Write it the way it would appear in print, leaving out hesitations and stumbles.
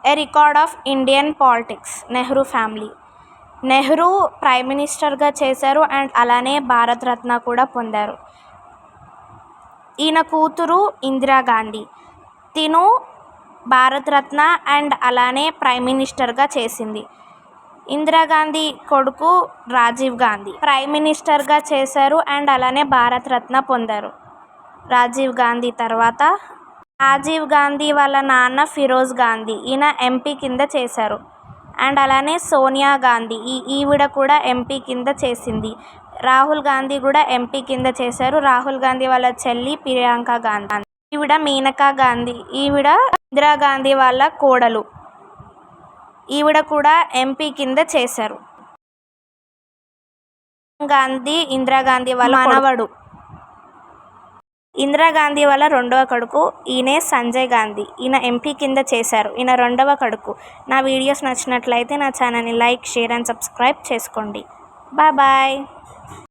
A record of Indian politics. Nehru family. Nehru prime మినిస్టర్గా చేశారు and అలానే భారతరత్న కూడా పొందారు. ఈయన కూతురు ఇందిరాగాంధీ. తిను భారతరత్న అండ్ అలానే ప్రైమ్ మినిస్టర్గా చేసింది. ఇందిరాగాంధీ కొడుకు రాజీవ్ గాంధీ ప్రైమ్ మినిస్టర్గా చేశారు అండ్ అలానే భారతరత్న పొందారు. రాజీవ్ గాంధీ తర్వాత రాజీవ్ గాంధీ వాళ్ళ నాన్న ఫిరోజ్ గాంధీ, ఈయన ఎంపీ కింద చేశారు. అండ్ అలానే సోనియా గాంధీ, ఈవిడ కూడా ఎంపీ కింద చేసింది. రాహుల్ గాంధీ కూడా ఎంపీ కింద చేశారు. రాహుల్ గాంధీ వాళ్ళ చెల్లి ప్రియాంక గాంధీ, ఈవిడ మేనకా గాంధీ, ఈవిడ ఇందిరాగాంధీ వాళ్ళ కోడలు, ఈవిడ కూడా ఎంపీ కింద చేశారు. గాంధీ ఇందిరాగాంధీ వాళ్ళ మనవడు. ఇందిరాగాంధీ వాళ్ళ రెండవ కొడుకు ఈయనే సంజయ్ గాంధీ, ఈయన ఎంపీ కింద చేశారు. ఈయన రెండవ కొడుకు. నా వీడియోస్ నచ్చినట్లయితే నా ఛానల్ని లైక్, షేర్ అండ్ సబ్స్క్రైబ్ చేసుకోండి. బాయ్.